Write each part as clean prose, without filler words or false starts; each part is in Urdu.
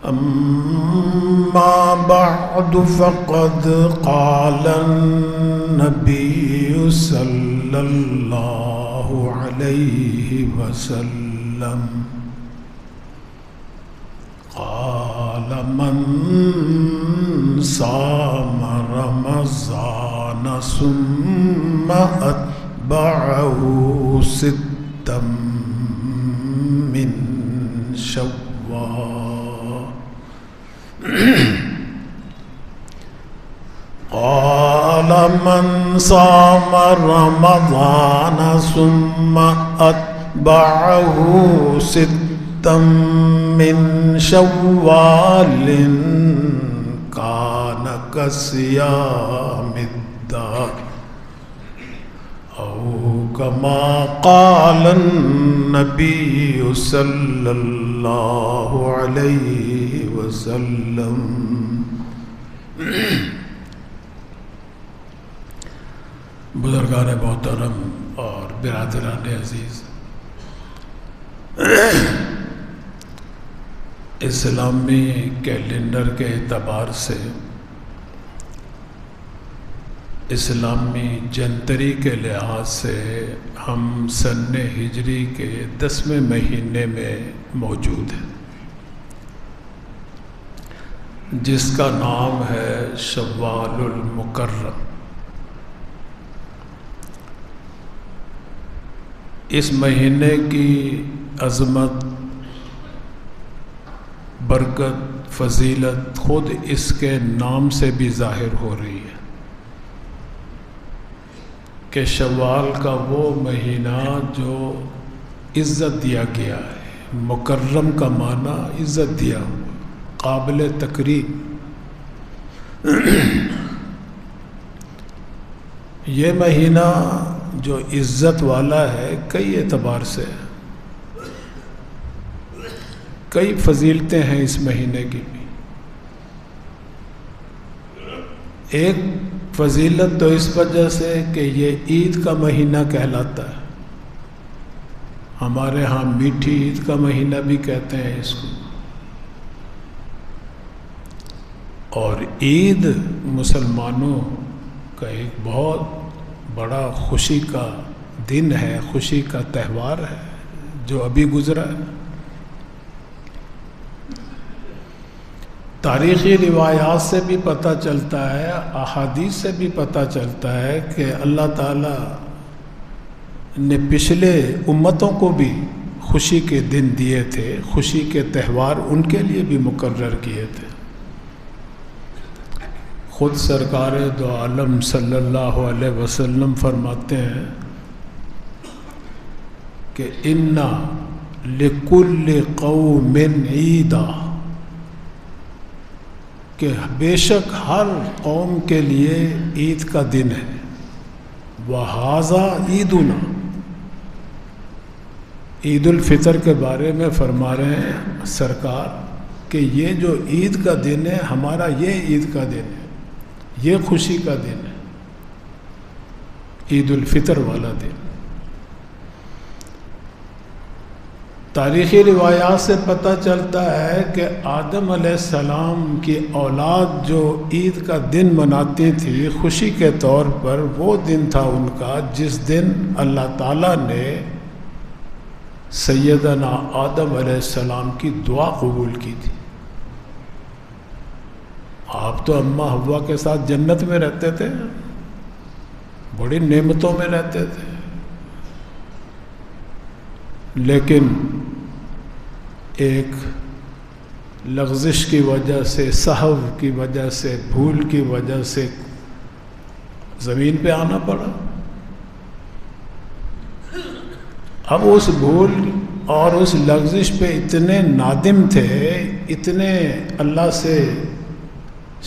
أما بعد فقد قال النبي صلى الله عليه وسلم قال من صام رمضان ثم أتبعه ستا من شوال قال من صام رمضان ثم أتبعه ستا من شوال كان كصيام الدهر أو كما قال النبي صلى الله عليه وسلم. بزرگان محترم اور برادران عزیز، اسلامی کیلنڈر کے اعتبار سے اسلامی جنتری کے لحاظ سے ہم سن ہجری کے 10ویں مہینے میں موجود ہیں، جس کا نام ہے شوال المکرم۔ اس مہینے کی عظمت، برکت، فضیلت خود اس کے نام سے بھی ظاہر ہو رہی ہے کہ شوال کا وہ مہینہ جو عزت دیا گیا ہے۔ مکرم کا معنی عزت دیا ہوا، قابل تکریم۔ یہ مہینہ جو عزت والا ہے کئی اعتبار سے، کئی فضیلتیں ہیں اس مہینے کی بھی۔ ایک فضیلت تو اس وجہ سے کہ یہ عید کا مہینہ کہلاتا ہے، ہمارے ہاں میٹھی عید کا مہینہ بھی کہتے ہیں اس کو۔ اور عید مسلمانوں کا ایک بہت بڑا خوشی کا دن ہے، خوشی کا تہوار ہے جو ابھی گزرا ہے۔ تاریخی روایات سے بھی پتہ چلتا ہے، احادیث سے بھی پتہ چلتا ہے کہ اللہ تعالیٰ نے پچھلے امتوں کو بھی خوشی کے دن دیے تھے، خوشی کے تہوار ان کے لیے بھی مقرر کیے تھے۔ خود سرکار دو عالم صلی اللہ علیہ وسلم فرماتے ہیں کہ اِنَّ لِكُلِّ قَوْمٍ عِيدًا، کہ بے شک ہر قوم کے لیے عید کا دن ہے۔ وَهَذَا عِيدُنَا، عید الفطر کے بارے میں فرما رہے ہیں سرکار کہ یہ جو عید کا دن ہے ہمارا، یہ عید کا دن ہے، یہ خوشی کا دن ہے، عید الفطر والا دن۔ تاریخی روایات سے پتہ چلتا ہے کہ آدم علیہ السلام کی اولاد جو عید کا دن مناتی تھی خوشی کے طور پر، وہ دن تھا ان کا جس دن اللہ تعالیٰ نے سیدنا آدم علیہ السلام کی دعا قبول کی تھی۔ آپ تو اماں حوا کے ساتھ جنت میں رہتے تھے، بڑی نعمتوں میں رہتے تھے، لیکن ایک لغزش کی وجہ سے، سہو کی وجہ سے، بھول کی وجہ سے زمین پہ آنا پڑا۔ اب اس بھول اور اس لغزش پہ اتنے نادم تھے، اتنے اللہ سے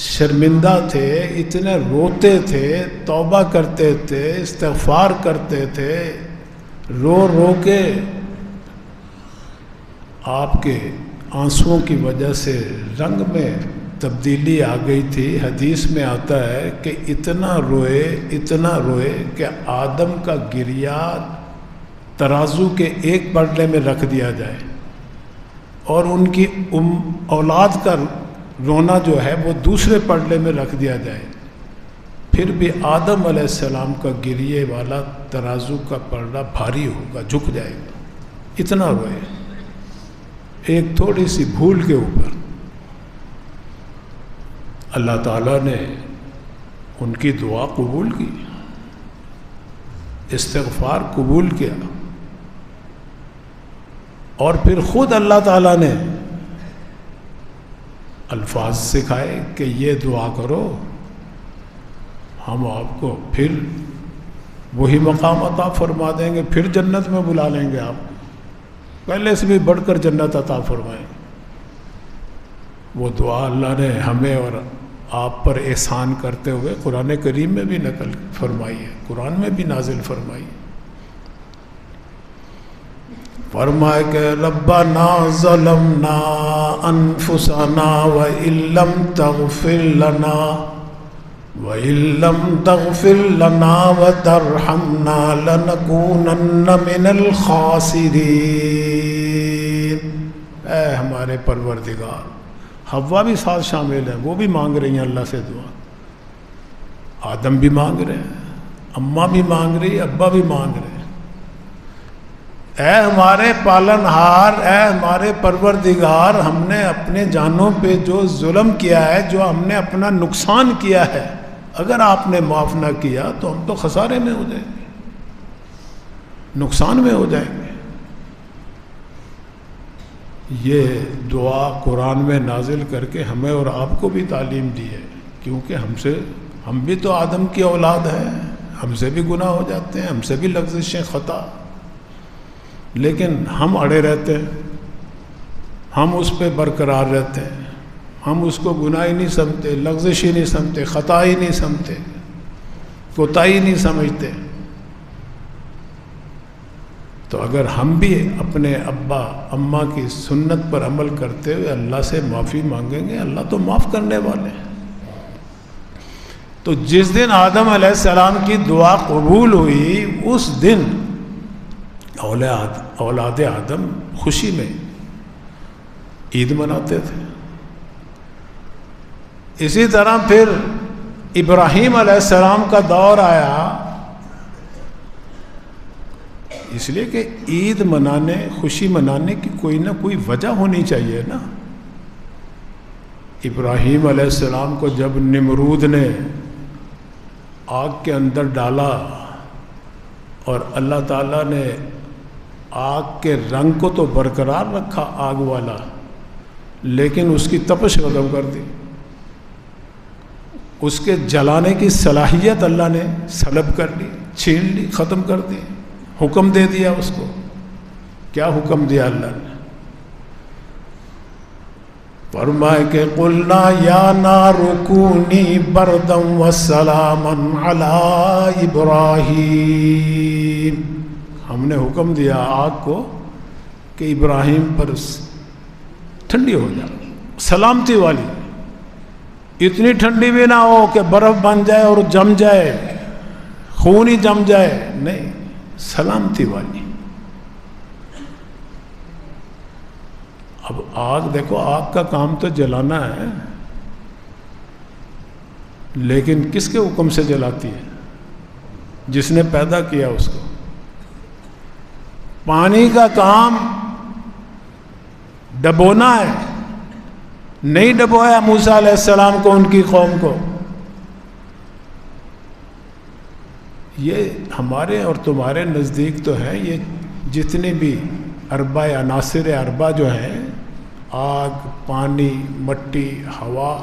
شرمندہ تھے، اتنے روتے تھے، توبہ کرتے تھے، استغفار کرتے تھے، رو رو کے آپ کے آنسوؤں کی وجہ سے رنگ میں تبدیلی آ گئی تھی۔ حدیث میں آتا ہے کہ اتنا روئے کہ آدم کا گریہ ترازو کے ایک پلڑے میں رکھ دیا جائے اور ان کی اولاد کا رونا جو ہے وہ دوسرے پلڑے میں رکھ دیا جائے، پھر بھی آدم علیہ السلام کا گریے والا ترازو کا پلڑا بھاری ہوگا، جھک جائے گا، اتنا روئے ایک تھوڑی سی بھول کے اوپر۔ اللہ تعالیٰ نے ان کی دعا قبول کی، استغفار قبول کیا، اور پھر خود اللہ تعالیٰ نے الفاظ سکھائے کہ یہ دعا کرو، ہم آپ کو پھر وہی مقام عطا فرما دیں گے، پھر جنت میں بلا لیں گے، آپ پہلے سے بھی بڑھ کر جنت عطا فرمائیں۔ وہ دعا اللہ نے ہمیں اور آپ پر احسان کرتے ہوئے قرآن کریم میں بھی نقل فرمائی ہے، قرآن میں بھی نازل فرمائی ہے۔ فرمائے کہ ربنا ظلمنا انفسنا وَإِن لَّمْ تَغْفِرْ لَنَا وَتَرْحَمْنَا لَنَكُونَنَّ مِنَ الْخَاسِرِينَ۔ اے ہمارے پروردگار، حوا بھی ساتھ شامل ہیں، وہ بھی مانگ رہی ہیں اللہ سے دعا، آدم بھی مانگ رہے ہیں، اماں بھی مانگ رہی، ابا بھی مانگ رہے ہیں، اے ہمارے پالنہار، اے ہمارے پروردگار، ہم نے اپنے جانوں پہ جو ظلم کیا ہے، جو ہم نے اپنا نقصان کیا ہے، اگر آپ نے معاف نہ کیا تو ہم تو خسارے میں ہو جائیں گے، نقصان میں ہو جائیں گے۔ یہ دعا قرآن میں نازل کر کے ہمیں اور آپ کو بھی تعلیم دی ہے، کیونکہ ہم بھی تو آدم کی اولاد ہیں، ہم سے بھی گناہ ہو جاتے ہیں، ہم سے بھی لغزشیں خطا، لیکن ہم اڑے رہتے ہیں، ہم اس پہ برقرار رہتے ہیں، ہم اس کو گناہ ہی نہیں سمجھتے، لغزش ہی نہیں سمجھتے، خطا ہی نہیں سمجھتے، کوتاہی نہیں سمجھتے۔ تو اگر ہم بھی اپنے ابا اماں کی سنت پر عمل کرتے ہوئے اللہ سے معافی مانگیں گے، اللہ تو معاف کرنے والے ہیں۔ تو جس دن آدم علیہ السلام کی دعا قبول ہوئی، اس دن اولاد آدم خوشی میں عید مناتے تھے۔ اسی طرح پھر ابراہیم علیہ السلام کا دور آیا، اس لیے کہ عید منانے، خوشی منانے کی کوئی نہ کوئی وجہ ہونی چاہیے نا۔ ابراہیم علیہ السلام کو جب نمرود نے آگ کے اندر ڈالا اور اللہ تعالیٰ نے آگ کے رنگ کو تو برقرار رکھا آگ والا، لیکن اس کی تپش ختم کر دی، اس کے جلانے کی صلاحیت اللہ نے سلب کر لی، چھین لی، ختم کر دی، حکم دے دیا اس کو۔ کیا حکم دیا اللہ نے؟ فرمائے کہ قلنا یا نار کونی بردا وسلاما علی ابراہیم، ہم نے حکم دیا آگ کو کہ ابراہیم پر ٹھنڈی ہو جائے، سلامتی والی، اتنی ٹھنڈی بھی نہ ہو کہ برف بن جائے اور جم جائے، خون ہی جم جائے، نہیں، سلامتی والی۔ اب آگ دیکھو، آگ کا کام تو جلانا ہے، لیکن کس کے حکم سے جلاتی ہے؟ جس نے پیدا کیا اس کو۔ پانی کا کام ڈبونا ہے، نہیں ڈبویا موسیٰ علیہ السلام کو، ان کی قوم کو۔ یہ ہمارے اور تمہارے نزدیک تو ہے، یہ جتنے بھی اربع عناصر اربع جو ہیں، آگ، پانی، مٹی، ہوا،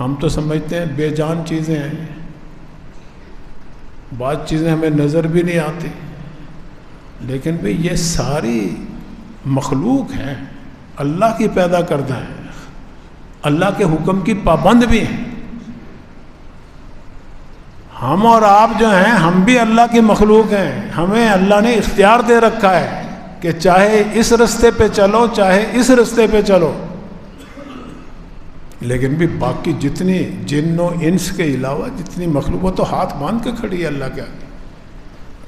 ہم تو سمجھتے ہیں بے جان چیزیں ہیں، بعض چیزیں ہمیں نظر بھی نہیں آتی، لیکن بھئی یہ ساری مخلوق ہیں، اللہ کی پیدا کردہ ہیں، اللہ کے حکم کی پابند بھی ہیں۔ ہم اور آپ جو ہیں، ہم بھی اللہ کی مخلوق ہیں، ہمیں اللہ نے اختیار دے رکھا ہے کہ چاہے اس رستے پہ چلو، چاہے اس رستے پہ چلو، لیکن بھی باقی جتنی جن و انس کے علاوہ جتنی مخلوق، وہ تو ہاتھ باندھ کے کھڑی ہے اللہ کے آگے۔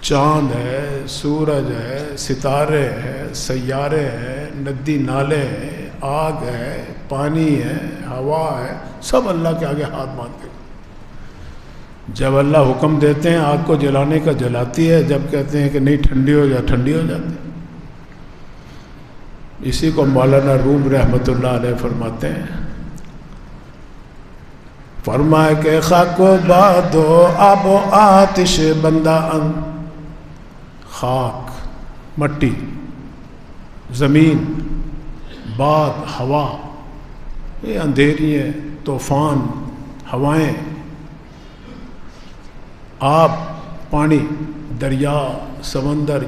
چاند ہے، سورج ہے، ستارے ہیں، سیارے ہیں، ندی نالے ہیں، آگ ہے، پانی ہے، ہوا ہے، سب اللہ کے آگے ہاتھ باندھ کے. جب اللہ حکم دیتے ہیں آگ کو جلانے کا جلاتی ہے، جب کہتے ہیں کہ نہیں ٹھنڈی ہو جا ٹھنڈی ہو جاتی ہے. اسی کو مولانا روم رحمۃ اللہ علیہ فرماتے ہیں، فرمائے کہ خاک و باد و آب و آتش بندہ ان، خاک مٹی، زمین، باد ہوا، یہ اندھیری ہیں، طوفان، ہوائیں، آب پانی، دریا، سمندر،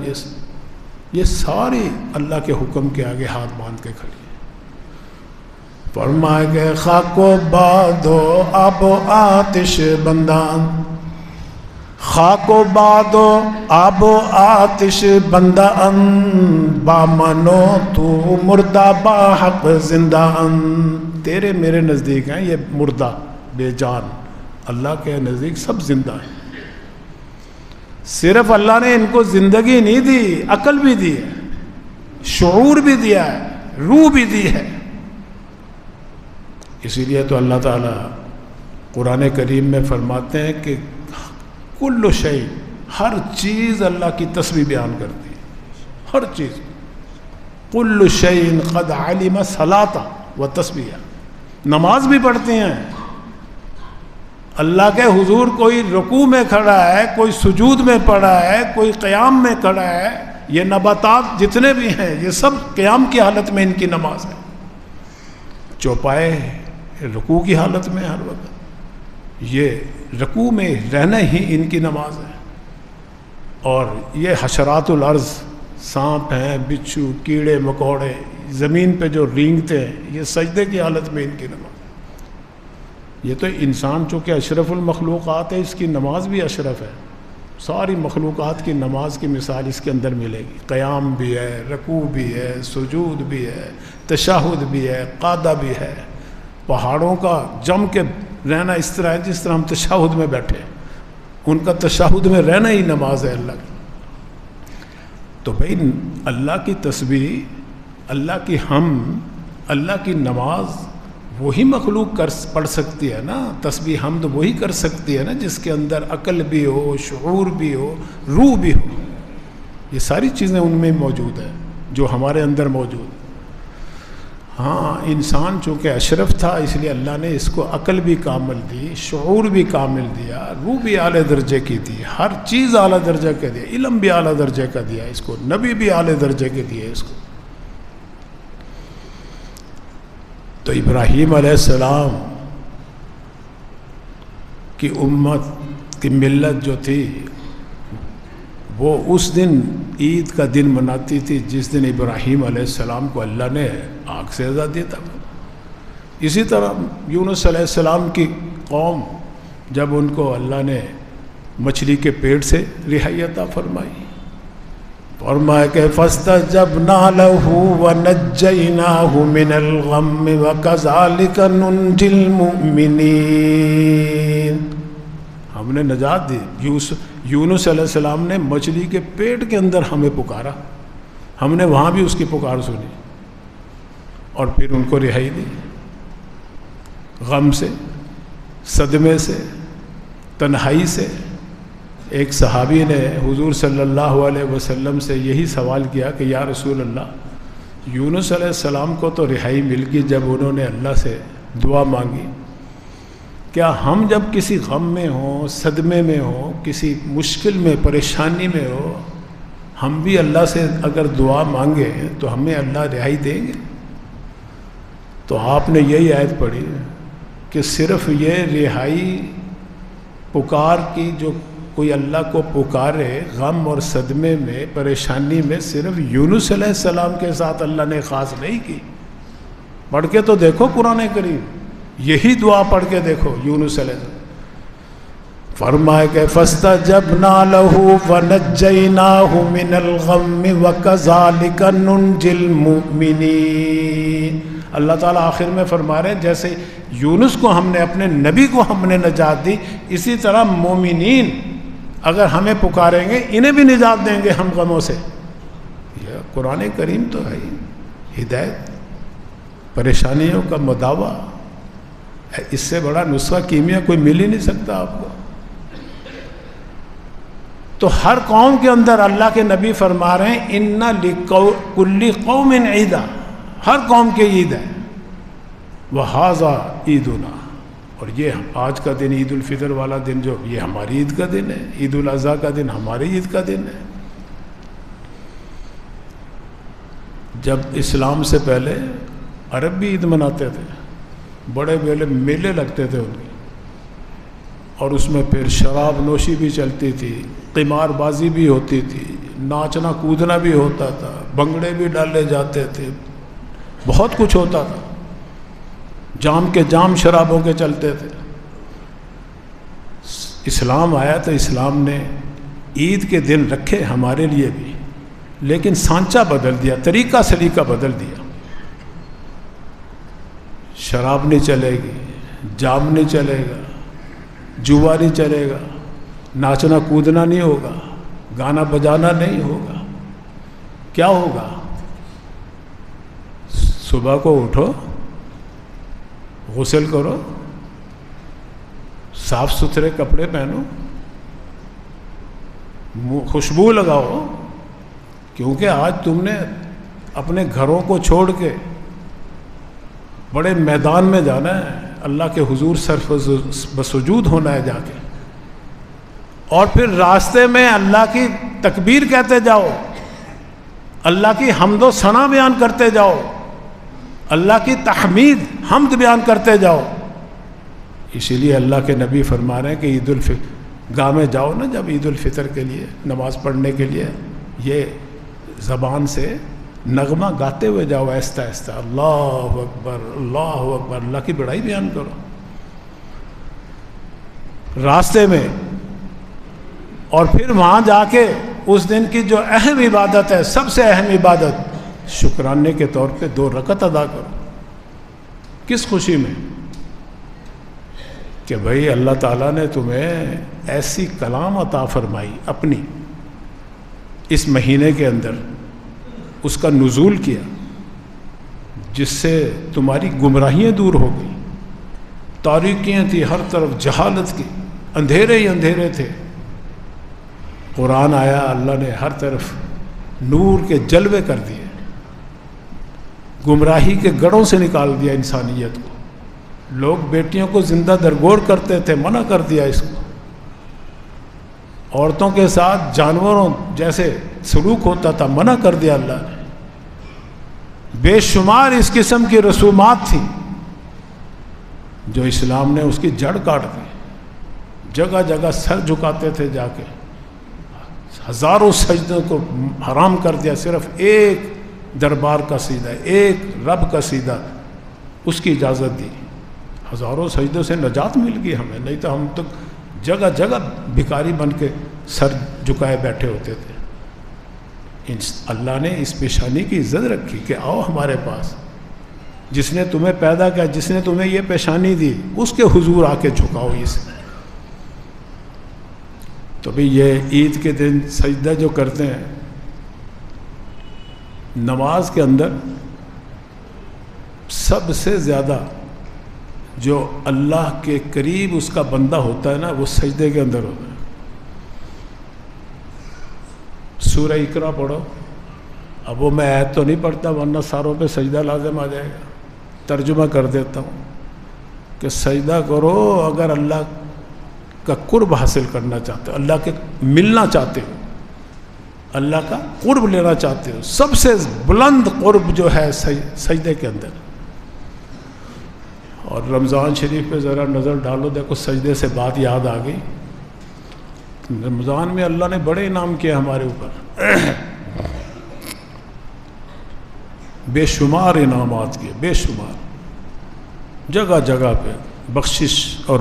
یہ ساری اللہ کے حکم کے آگے ہاتھ باندھ کے کھڑی ہیں. فرمائے کہ خاک و باد و آب و آتش بندان، خاک و باد و آب و آتش بندہ ان، با منو تو مردہ با حق زندہ ان. تیرے میرے نزدیک ہیں یہ مردہ بے جان، اللہ کے نزدیک سب زندہ ہیں. صرف اللہ نے ان کو زندگی نہیں دی، عقل بھی دی ہے، شعور بھی دیا ہے، روح بھی دی ہے. اسی لیے تو اللہ تعالیٰ قرآن کریم میں فرماتے ہیں کہ کل شیء، ہر چیز اللہ کی تسبیح بیان کرتی ہے، ہر چیز. کل شیء قد علم صلاۃ و تسبیح، نماز بھی پڑھتے ہیں. اللہ کے حضور کوئی رکوع میں کھڑا ہے، کوئی سجود میں پڑا ہے، کوئی قیام میں کھڑا ہے. یہ نباتات جتنے بھی ہیں یہ سب قیام کی حالت میں ان کی نماز ہے. چوپائے رکوع کی حالت میں ہر وقت، یہ رکوع میں رہنا ہی ان کی نماز ہے. اور یہ حشرات الارض، سانپ ہیں، بچھو، کیڑے مکوڑے زمین پہ جو رینگتے ہیں، یہ سجدے کی حالت میں ان کی نماز. یہ تو انسان چونکہ اشرف المخلوقات ہے، اس کی نماز بھی اشرف ہے. ساری مخلوقات کی نماز کی مثال اس کے اندر ملے گی. قیام بھی ہے، رکوع بھی ہے، سجود بھی ہے، تشہد بھی ہے، قعدہ بھی ہے. پہاڑوں کا جم کے رہنا اس طرح ہے جس طرح ہم تشہد میں بیٹھے، ان کا تشہد میں رہنا ہی نماز ہے اللہ کی. تو بھائی اللہ کی تسبیح، اللہ کی حمد، اللہ کی نماز وہی مخلوق پڑھ سکتی ہے نا. تسبیح حمد وہی کر سکتی ہے نا جس کے اندر عقل بھی ہو، شعور بھی ہو، روح بھی ہو. یہ ساری چیزیں ان میں موجود ہیں جو ہمارے اندر موجود ہیں. ہاں انسان چونکہ اشرف تھا اس لیے اللہ نے اس کو عقل بھی کامل دی، شعور بھی کامل دیا، روح بھی اعلیٰ درجے کی دی، ہر چیز اعلیٰ درجے کا دیا، علم بھی اعلیٰ درجے کا دیا اس کو، نبی بھی اعلیٰ درجے کے دیے اس کو. تو ابراہیم علیہ السلام کی امت کی ملت جو تھی وہ اس دن عید کا دن مناتی تھی جس دن ابراہیم علیہ السلام کو اللہ نے آگ سے آزادی تھا. اسی طرح یونس علیہ السلام کی قوم جب ان کو اللہ نے مچھلی کے پیٹ سے رہائی عطا فرمائی، فرمایا کہ فاستجبنا له ونجيناه من الغم وكذلك ننجي المؤمنين. ہم نے نجات دی. یونس علیہ السلام نے مچھلی کے پیٹ کے اندر ہمیں پکارا، ہم نے وہاں بھی اس کی پکار سنی اور پھر ان کو رہائی دی. غم سے، صدمے سے، تنہائی سے. ایک صحابی نے حضور صلی اللہ علیہ وسلم سے یہی سوال کیا کہ یا رسول اللہ، یونس علیہ السلام کو تو رہائی مل گئی جب انہوں نے اللہ سے دعا مانگی، کیا ہم جب کسی غم میں ہوں، صدمے میں ہوں، کسی مشکل میں، پریشانی میں ہو، ہم بھی اللہ سے اگر دعا مانگیں تو ہمیں اللہ رہائی دیں گے؟ تو آپ نے یہی آیت پڑھی کہ صرف یہ رہائی پکار کی جو کوئی اللہ کو پکارے غم اور صدمے میں، پریشانی میں، صرف یونس علیہ السلام کے ساتھ اللہ نے خاص نہیں کی. پڑھ کے تو دیکھو قرآن کریم، یہی دعا پڑھ کے دیکھو. یونس علیہ السلام فرمائے کہ فاستجبنا له ونجيناه من الغم وكذلك ننجي المؤمنين. اللہ تعالیٰ آخر میں فرما رہے ہیں جیسے یونس کو ہم نے، اپنے نبی کو ہم نے نجات دی، اسی طرح مومنین اگر ہمیں پکاریں گے انہیں بھی نجات دیں گے ہم غموں سے. یہ قرآن کریم تو ہے ہی ہدایت، پریشانیوں کا مداوا. اس سے بڑا نسخہ کیمیا کوئی مل ہی نہیں سکتا آپ کو. تو ہر قوم کے اندر اللہ کے نبی فرما رہے ہیں ان لکل قوم عیدا، ہر قوم کے عید ہے. وہذا عیدنا، اور یہ آج کا دن عید الفطر والا دن جو یہ ہماری عید کا دن ہے، عید الاضحیٰ کا دن ہماری عید کا دن ہے. جب اسلام سے پہلے عرب بھی عید مناتے تھے، بڑے بڑے میلے لگتے تھے ان کے، اور اس میں پھر شراب نوشی بھی چلتی تھی، قمار بازی بھی ہوتی تھی، ناچنا کودنا بھی ہوتا تھا، بنگڑے بھی ڈالے جاتے تھے، بہت کچھ ہوتا تھا. جام کے جام شرابوں کے چلتے تھے. اسلام آیا تو اسلام نے عید کے دن رکھے ہمارے لیے بھی، لیکن سانچہ بدل دیا، طریقہ سلیقہ بدل دیا. شراب نہیں چلے گی، جام نہیں چلے گا، جوا نہیں چلے گا، ناچنا کودنا نہیں ہوگا، گانا بجانا نہیں ہوگا. کیا ہوگا؟ صبح کو اٹھو، غسل کرو، صاف ستھرے کپڑے پہنو، خوشبو لگاؤ، کیونکہ آج تم نے اپنے گھروں کو چھوڑ کے بڑے میدان میں جانا ہے، اللہ کے حضور سر بسجود ہونا ہے جا کے. اور پھر راستے میں اللہ کی تکبیر کہتے جاؤ، اللہ کی حمد و ثنا بیان کرتے جاؤ، اللہ کی تحمید حمد بیان کرتے جاؤ. اسی لیے اللہ کے نبی فرما رہے ہیں کہ عید الفطر گاہ میں جاؤ نا، جب عید الفطر کے لیے نماز پڑھنے کے لیے، یہ زبان سے نغمہ گاتے ہوئے جاؤ آہستہ آہستہ، اللہ اکبر اللہ اکبر، اللہ کی بڑائی بیان کرو راستے میں. اور پھر وہاں جا کے اس دن کی جو اہم عبادت ہے، سب سے اہم عبادت، شکرانے کے طور پہ 2 رکعت ادا کرو. کس خوشی میں؟ کہ بھئی اللہ تعالیٰ نے تمہیں ایسی کلام عطا فرمائی اپنی اس مہینے کے اندر، اس کا نزول کیا جس سے تمہاری گمراہیاں دور ہو گئی. تاریکیاں تھی ہر طرف، جہالت کی، اندھیرے ہی اندھیرے تھے. قرآن آیا، اللہ نے ہر طرف نور کے جلوے کر دیے، گمراہی کے گڑھوں سے نکال دیا انسانیت کو. لوگ بیٹیوں کو زندہ درگور کرتے تھے، منع کر دیا اس کو. عورتوں کے ساتھ جانوروں جیسے سلوک ہوتا تھا، منع کر دیا اللہ نے. بے شمار اس قسم کی رسومات تھیں جو اسلام نے اس کی جڑ کاٹ دی. جگہ جگہ سر جھکاتے تھے جا کے، ہزاروں سجدوں کو حرام کر دیا. صرف ایک دربار کا سجدہ، ایک رب کا سجدہ، اس کی اجازت دی. ہزاروں سجدوں سے نجات مل گئی ہمیں، نہیں تو ہم تو جگہ جگہ بھکاری بن کے سر جھکائے بیٹھے ہوتے تھے. اللہ نے اس پیشانی کی عزت رکھی کہ آؤ ہمارے پاس، جس نے تمہیں پیدا کیا، جس نے تمہیں یہ پیشانی دی، اس کے حضور آ کے جھکاؤ اس. تو بھی یہ عید کے دن سجدہ جو کرتے ہیں، نماز کے اندر سب سے زیادہ جو اللہ کے قریب اس کا بندہ ہوتا ہے نا، وہ سجدے کے اندر ہوتا ہے. سورہ اقرا پڑھو. اب وہ میں آیت تو نہیں پڑھتا ورنہ ساروں پہ سجدہ لازم آ جائے گا. ترجمہ کر دیتا ہوں کہ سجدہ کرو اگر اللہ کا قرب حاصل کرنا چاہتے ہو، اللہ کے ملنا چاہتے ہو، اللہ کا قرب لینا چاہتے ہو. سب سے بلند قرب جو ہے سجدے کے اندر. اور رمضان شریف پہ ذرا نظر ڈالو، دیکھو سجدے سے بات یاد آ گئی. رمضان میں اللہ نے بڑے انعام کیے ہمارے اوپر، بے شمار انعامات کیے، بے شمار. جگہ جگہ پہ بخشش اور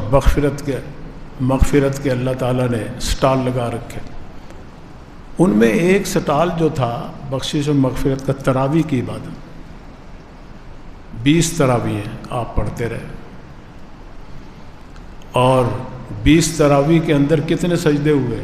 مغفرت کے اللہ تعالیٰ نے سٹال لگا رکھے. ان میں ایک سٹال جو تھا بخشش اور مغفرت کا، تراویح کی عبادت. 20 تراویح آپ پڑھتے رہے، اور 20 تراویح کے اندر کتنے سجدے ہوئے؟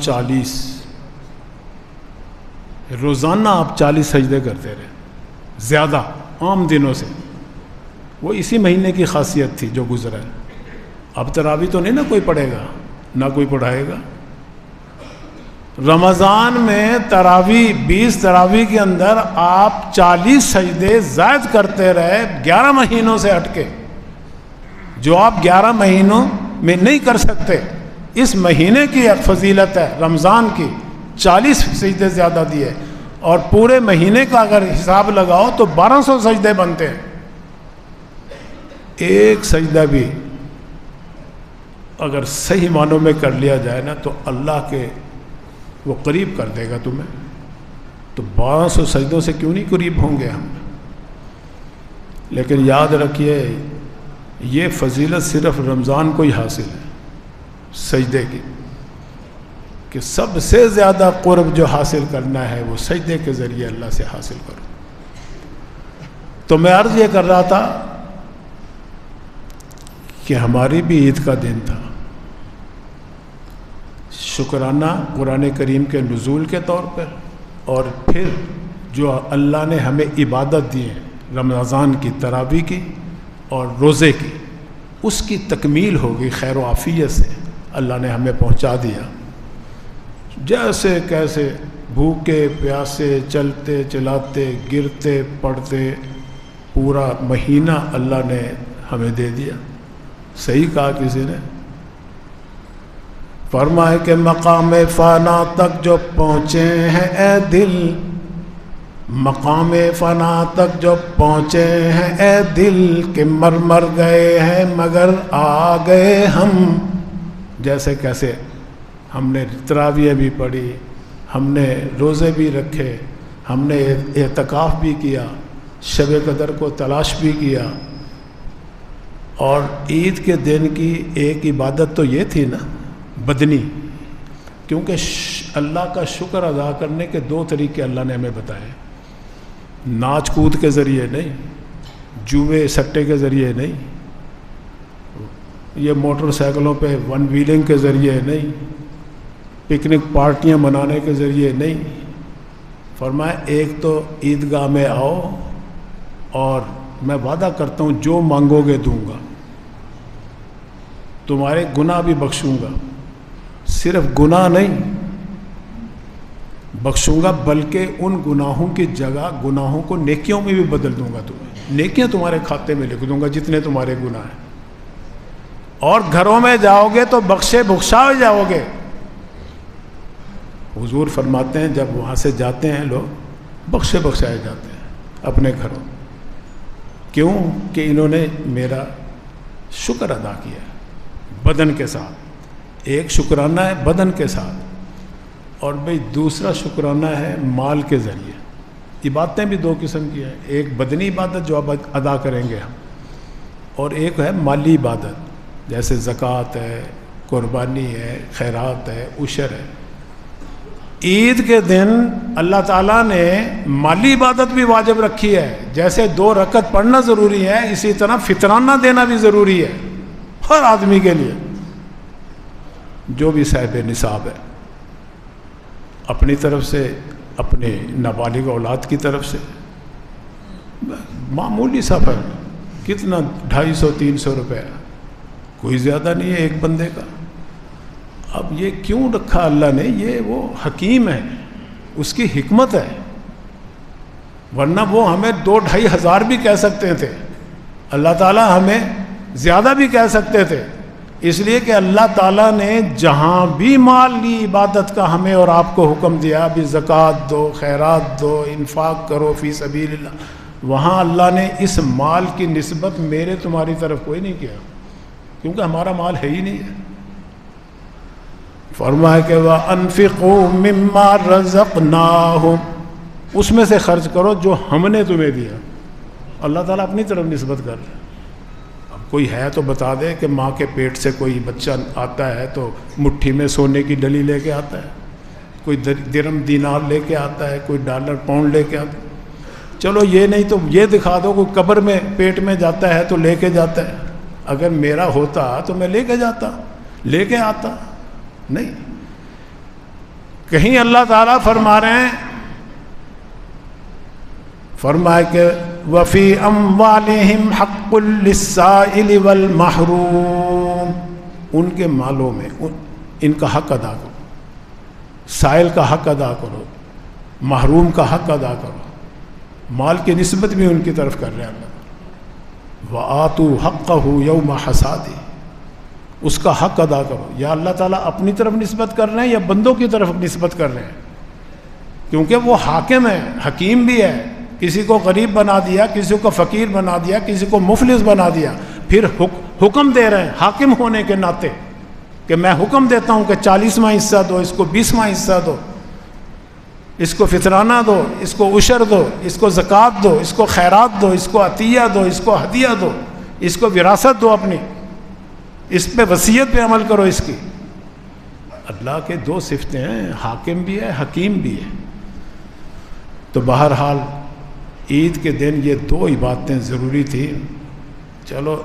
40, روزانہ آپ 40 سجدے کرتے رہے، زیادہ عام دنوں سے. وہ اسی مہینے کی خاصیت تھی جو گزرا ہے. اب تراویح تو نہیں نا کوئی پڑھے گا، نہ کوئی پڑھائے گا. رمضان میں تراویح 20 تراویح کے اندر آپ 40 سجدے زائد کرتے رہے 11 مہینوں سے ہٹ کے، جو آپ 11 مہینوں میں نہیں کر سکتے. اس مہینے کی ایک فضیلت ہے رمضان کی، 40 سجدے زیادہ دیے، اور پورے مہینے کا اگر حساب لگاؤ تو 1200 سجدے بنتے ہیں. ایک سجدہ بھی اگر صحیح معنوں میں کر لیا جائے نا تو اللہ کے وہ قریب کر دے گا تمہیں. تو 1200 سجدوں سے کیوں نہیں قریب ہوں گے ہم؟ لیکن یاد رکھیے یہ فضیلت صرف رمضان کو ہی حاصل ہے سجدے کی، کہ سب سے زیادہ قرب جو حاصل کرنا ہے وہ سجدے کے ذریعے اللہ سے حاصل کرو. تو میں عرض یہ کر رہا تھا کہ ہماری بھی عید کا دن تھا، شکرانہ قرآن کریم کے نزول کے طور پر، اور پھر جو اللہ نے ہمیں عبادت دی ہے رمضان کی، تراویح کی اور روزے کی، اس کی تکمیل ہوگی خیر و عافیت سے. اللہ نے ہمیں پہنچا دیا. جیسے کیسے بھوکے پیاسے چلتے چلاتے گرتے پڑتے پورا مہینہ اللہ نے ہمیں دے دیا. صحیح کہا کسی نے، فرمائے کہ مقام فنا تک جو پہنچے ہیں اے دل، مقام فنا تک جو پہنچے ہیں اے دل، کہ مر گئے ہیں مگر آ گئے ہم. جیسے کیسے ہم نے تراویح بھی پڑھی، ہم نے روزے بھی رکھے، ہم نے اعتکاف بھی کیا، شب قدر کو تلاش بھی کیا. اور عید کے دن کی ایک عبادت تو یہ تھی نا بدنی، کیونکہ اللہ کا شکر ادا کرنے کے 2 طریقے اللہ نے ہمیں بتائے. ناچ کود کے ذریعے نہیں، جوئے سٹے کے ذریعے نہیں، یہ موٹر سائیکلوں پہ 1 ویلنگ کے ذریعے نہیں، پکنک پارٹیاں منانے کے ذریعے نہیں. فرمایا ایک تو عیدگاہ میں آؤ اور میں وعدہ کرتا ہوں جو مانگو گے دوں گا، تمہارے گناہ بھی بخشوں گا. صرف گناہ نہیں بخشوں گا بلکہ ان گناہوں کی جگہ گناہوں کو نیکیوں میں بھی بدل دوں گا. تمہیں نیکیاں تمہارے کھاتے میں لکھ دوں گا جتنے تمہارے گناہ ہیں. اور گھروں میں جاؤ گے تو بخشے بخشائے جاؤ گے. حضور فرماتے ہیں جب وہاں سے جاتے ہیں لوگ بخشے بخشائے جاتے ہیں اپنے گھروں. کیوں؟ کہ انہوں نے میرا شکر ادا کیا بدن کے ساتھ. ایک شکرانہ ہے بدن کے ساتھ، اور بھئی دوسرا شکرانہ ہے مال کے ذریعے. عبادتیں بھی 2 قسم کی ہیں، ایک بدنی عبادت جو اب ادا کریں گے ہم، اور ایک ہے مالی عبادت جیسے زکوٰۃ ہے، قربانی ہے، خیرات ہے، عشر ہے. عید کے دن اللہ تعالیٰ نے مالی عبادت بھی واجب رکھی ہے، جیسے 2 رکعت پڑھنا ضروری ہے اسی طرح فطرانہ دینا بھی ضروری ہے ہر آدمی کے لیے جو بھی صاحب نصاب ہے. اپنی طرف سے، اپنے نابالغ اولاد کی طرف سے معمولی سفر، کتنا 250-300 روپے، کوئی زیادہ نہیں ہے ایک بندے کا. اب یہ کیوں رکھا اللہ نے؟ یہ وہ حکیم ہے، اس کی حکمت ہے. ورنہ وہ ہمیں 2-2.5 ہزار بھی کہہ سکتے تھے، اللہ تعالیٰ ہمیں زیادہ بھی کہہ سکتے تھے. اس لیے کہ اللہ تعالیٰ نے جہاں بھی مال لی عبادت کا ہمیں اور آپ کو حکم دیا بھی زکوٰۃ دو، خیرات دو، انفاق کرو فی سبیل اللہ، وہاں اللہ نے اس مال کی نسبت میرے تمہاری طرف کوئی نہیں کیا، کیونکہ ہمارا مال ہے ہی نہیں ہے. فرمایا کہ وَأَنفِقُوا مِمَّا رَزَقْنَاهُمْ، اس میں سے خرچ کرو جو ہم نے تمہیں دیا. اللہ تعالیٰ اپنی طرف نسبت کر رہے ہیں. اب کوئی ہے تو بتا دے کہ ماں کے پیٹ سے کوئی بچہ آتا ہے تو مٹھی میں سونے کی ڈلی لے کے آتا ہے، کوئی درم دینار لے کے آتا ہے، کوئی ڈالر پاؤنڈ لے کے آتا ہے. چلو یہ نہیں تو یہ دکھا دو کوئی قبر میں پیٹ میں جاتا ہے تو لے کے جاتا ہے. اگر میرا ہوتا تو میں لے کے جاتا، لے کے آتا. نہیں، کہیں اللہ تعالیٰ فرما رہے ہیں، فرمائے کہ وفی اموالہم حق للسائل والمحروم، ان کے مالوں میں ان کا حق ادا کرو، سائل کا حق ادا کرو، محروم کا حق ادا کرو. مال کی نسبت بھی ان کی طرف کر رہے ہیں اللہ. وَآتُوا حَقَّهُ يَوْمَ حَصَادِهِ، اس کا حق ادا کرو. یا اللہ تعالیٰ اپنی طرف نسبت کر رہے ہیں یا بندوں کی طرف نسبت کر رہے ہیں؟ کیونکہ وہ حاکم ہے، حکیم بھی ہے. کسی کو غریب بنا دیا، کسی کو فقیر بنا دیا، کسی کو مفلس بنا دیا، پھر حکم دے رہے ہیں حاکم ہونے کے ناطے کہ میں حکم دیتا ہوں کہ 40واں حصہ دو، اس کو 20واں حصہ دو، اس کو فطرانہ دو، اس کو عشر دو، اس کو زکوٰۃ دو، اس کو خیرات دو، اس کو عطیہ دو، اس کو ہدیہ دو، اس کو وراثت دو، اپنی اس پہ وصیت پہ عمل کرو. اس کی اللہ کے دو صفتیں ہیں، حاکم بھی ہے، حکیم بھی ہے. تو بہرحال عید کے دن یہ دو ہی باتیں ضروری تھی. چلو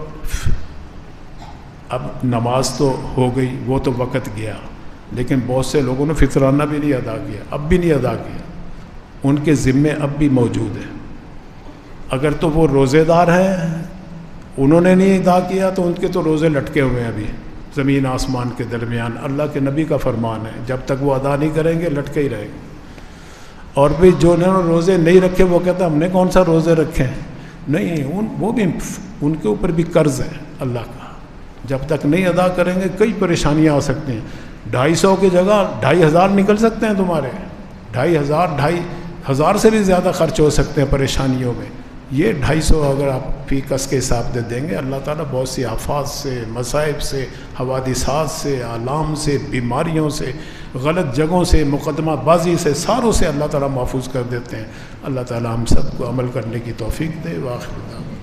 اب نماز تو ہو گئی، وہ تو وقت گیا، لیکن بہت سے لوگوں نے فطرانہ بھی نہیں ادا کیا، اب بھی نہیں ادا کیا. ان کے ذمے اب بھی موجود ہیں. اگر تو وہ روزے دار ہیں، انہوں نے نہیں ادا کیا تو ان کے تو روزے لٹکے ہوئے ہیں ابھی زمین آسمان کے درمیان. اللہ کے نبی کا فرمان ہے جب تک وہ ادا نہیں کریں گے لٹکے ہی رہیں گے. اور بھی جو انہوں نے روزے نہیں رکھے وہ کہتا ہم نے کون سا روزے رکھے ہیں. نہیں، وہ بھی ان کے اوپر بھی قرض ہے اللہ کا. جب تک نہیں ادا کریں گے کئی پریشانیاں ہو سکتی ہیں. 250 کی جگہ 2500 نکل سکتے ہیں تمہارے. 2500 سے بھی زیادہ خرچ ہو سکتے ہیں پریشانیوں میں. یہ 250 اگر آپ فی کس کے حساب سے دیں گے، اللہ تعالیٰ بہت سی آفات سے، مصائب سے، حوادثات سے، آلام سے، بیماریوں سے، غلط جگہوں سے، مقدمہ بازی سے، ساروں سے اللہ تعالیٰ محفوظ کر دیتے ہیں. اللہ تعالیٰ ہم سب کو عمل کرنے کی توفیق دے. وآخر دعوانا